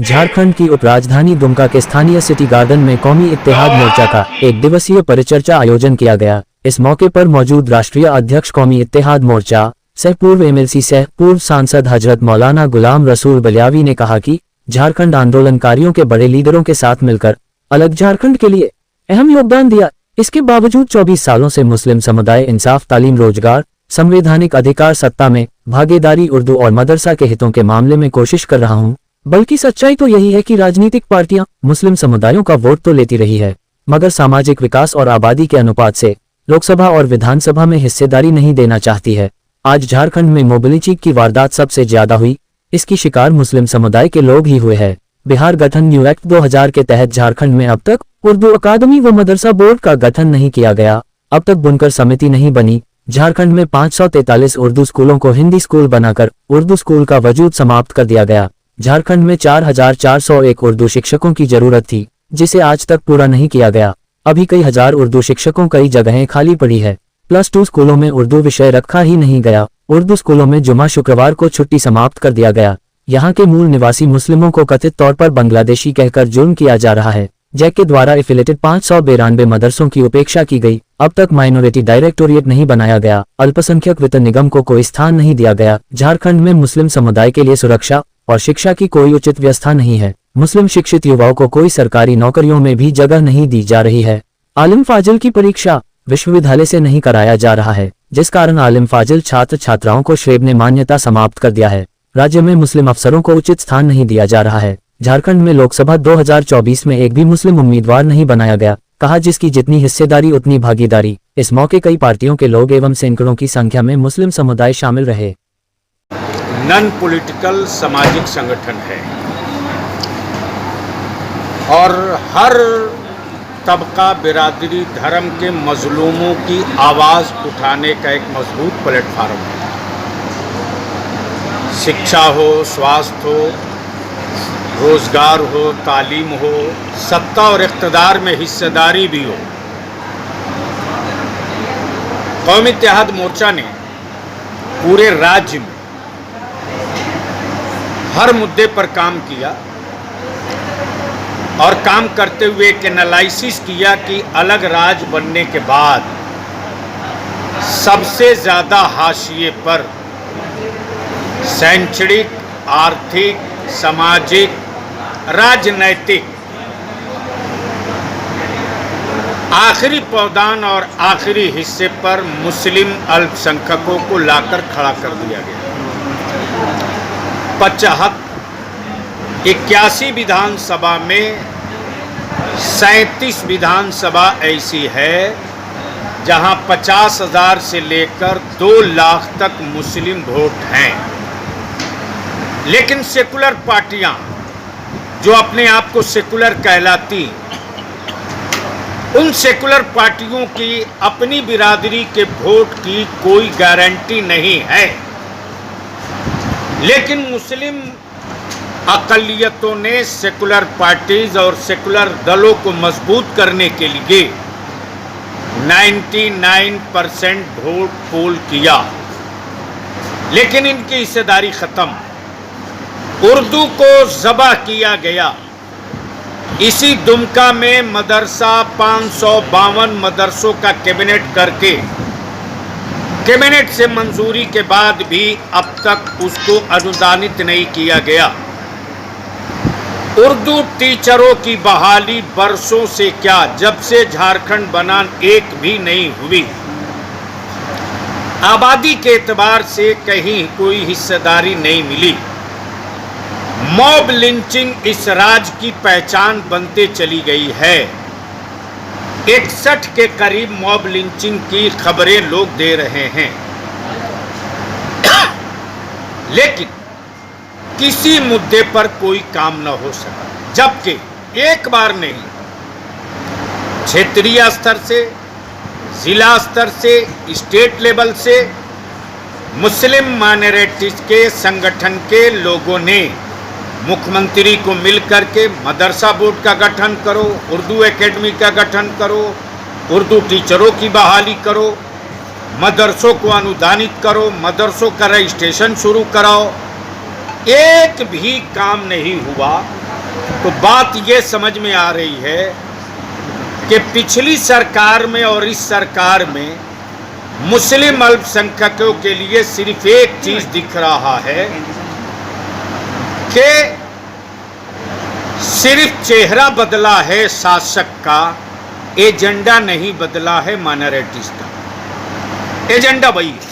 झारखंड की उपराजधानी दुमका के स्थानीय सिटी गार्डन में कौमी इत्तेहाद मोर्चा का एक दिवसीय परिचर्चा आयोजन किया गया। इस मौके पर मौजूद राष्ट्रीय अध्यक्ष कौमी इत्तेहाद मोर्चा सह पूर्व एमएलसी सह पूर्व सांसद हजरत मौलाना गुलाम रसूल बलियावी ने कहा कि झारखंड आंदोलनकारियों के बड़े लीडरों के साथ मिलकर अलग झारखंड के लिए अहम योगदान दिया। इसके बावजूद 24 सालों से मुस्लिम समुदाय इंसाफ, तालीम, रोजगार, संवैधानिक अधिकार, सत्ता में भागीदारी, उर्दू और मदरसा के हितों के मामले में कोशिश कर रहा हूं। बल्कि सच्चाई तो यही है कि राजनीतिक पार्टियां मुस्लिम समुदायों का वोट तो लेती रही है, मगर सामाजिक विकास और आबादी के अनुपात से लोकसभा और विधानसभा में हिस्सेदारी नहीं देना चाहती है। आज झारखंड में मोबिलिटी की वारदात सबसे ज्यादा हुई, इसकी शिकार मुस्लिम समुदाय के लोग ही हुए हैं। बिहार गठन न्यू एक्ट 2000 के तहत झारखंड में अब तक उर्दू अकादमी व मदरसा बोर्ड का गठन नहीं किया गया। अब तक बुनकर समिति नहीं बनी। झारखंड में 543 उर्दू स्कूलों को हिंदी स्कूल बनाकर उर्दू स्कूल का वजूद समाप्त कर दिया गया। झारखंड में 4401 उर्दू शिक्षकों की जरूरत थी, जिसे आज तक पूरा नहीं किया गया। अभी कई हजार उर्दू शिक्षकों कई जगहें खाली पड़ी है। +2 स्कूलों में उर्दू विषय रखा ही नहीं गया। उर्दू स्कूलों में जुमा शुक्रवार को छुट्टी समाप्त कर दिया गया। यहाँ के मूल निवासी मुस्लिमों को कथित तौर पर बांग्लादेशी कहकर जुर्म किया जा रहा है। जैक के द्वारा एफिलेटेड 592 मदरसों की उपेक्षा की गई। अब तक माइनॉरिटी डायरेक्टोरेट नहीं बनाया गया। अल्पसंख्यक वित्त निगम को कोई स्थान नहीं दिया गया। झारखंड में मुस्लिम समुदाय के लिए सुरक्षा और शिक्षा की कोई उचित व्यवस्था नहीं है। मुस्लिम शिक्षित युवाओं को कोई सरकारी नौकरियों में भी जगह नहीं दी जा रही है। आलिम फाजिल की परीक्षा विश्वविद्यालय से नहीं कराया जा रहा है, जिस कारण आलिम फाजिल छात्र छात्राओं को श्रेब ने मान्यता समाप्त कर दिया है। राज्य में मुस्लिम अफसरों को उचित स्थान नहीं दिया जा रहा है। झारखंड में लोकसभा 2024 में एक भी मुस्लिम उम्मीदवार नहीं बनाया गया। कहा जिसकी जितनी हिस्सेदारी उतनी भागीदारी। इस मौके कई पार्टियों के लोग एवं सैकड़ों की संख्या में मुस्लिम समुदाय शामिल रहे। नॉन पॉलिटिकल सामाजिक संगठन है और हर तबका, बिरादरी, धर्म के मजलूमों की आवाज़ उठाने का एक मजबूत प्लेटफार्म है। शिक्षा हो, स्वास्थ्य हो, रोजगार हो, तालीम हो, सत्ता और इख्तिदार में हिस्सेदारी भी हो। कौमी इत्तेहाद मोर्चा ने पूरे राज्य में हर मुद्दे पर काम किया और काम करते हुए एक एनालिसिस किया कि अलग राज्य बनने के बाद सबसे ज़्यादा हाशिए पर शैक्षणिक, आर्थिक, सामाजिक, राजनैतिक आखिरी पावदान और आखिरी हिस्से पर मुस्लिम अल्पसंख्यकों को लाकर खड़ा कर दिया गया। 81 विधानसभा में 37 विधानसभा ऐसी है जहां 50,000 से लेकर 2 लाख तक मुस्लिम वोट हैं। लेकिन सेकुलर पार्टियां जो अपने आप को सेकुलर कहलाती, उन सेकुलर पार्टियों की अपनी बिरादरी के वोट की कोई गारंटी नहीं है। लेकिन मुस्लिम अक़लियतों ने सेकुलर पार्टीज और सेकुलर दलों को मजबूत करने के लिए 99% वोट पोल किया, लेकिन इनकी हिस्सेदारी खत्म। उर्दू को ज़बह किया गया। इसी दुमका में मदरसा 552 मदरसों का कैबिनेट करके कैबिनेट से मंजूरी के बाद भी अब तक उसको अनुदानित नहीं किया गया। उर्दू टीचरों की बहाली बरसों से क्या, जब से झारखंड बना एक भी नहीं हुई। आबादी के एतबार से कहीं कोई हिस्सेदारी नहीं मिली। मॉब लिंचिंग इस राज्य की पहचान बनते चली गई है। 61 के करीब मॉब लिंचिंग की खबरें लोग दे रहे हैं, लेकिन किसी मुद्दे पर कोई काम न हो सका। जबकि एक बार नहीं, क्षेत्रीय स्तर से, जिला स्तर से, स्टेट लेवल से मुस्लिम माइनॉरिटीज के संगठन के लोगों ने मुख्यमंत्री को मिलकर के मदरसा बोर्ड का गठन करो, उर्दू एकेडमी का गठन करो, उर्दू टीचरों की बहाली करो, मदरसों को अनुदानित करो, मदरसों का रजिस्ट्रेशन शुरू कराओ। एक भी काम नहीं हुआ। तो बात ये समझ में आ रही है कि पिछली सरकार में और इस सरकार में मुस्लिम अल्पसंख्यकों के लिए सिर्फ एक चीज दिख रहा है कि सिर्फ चेहरा बदला है शासक का, एजेंडा नहीं बदला है माइनॉरिटीज का। एजेंडा वही है।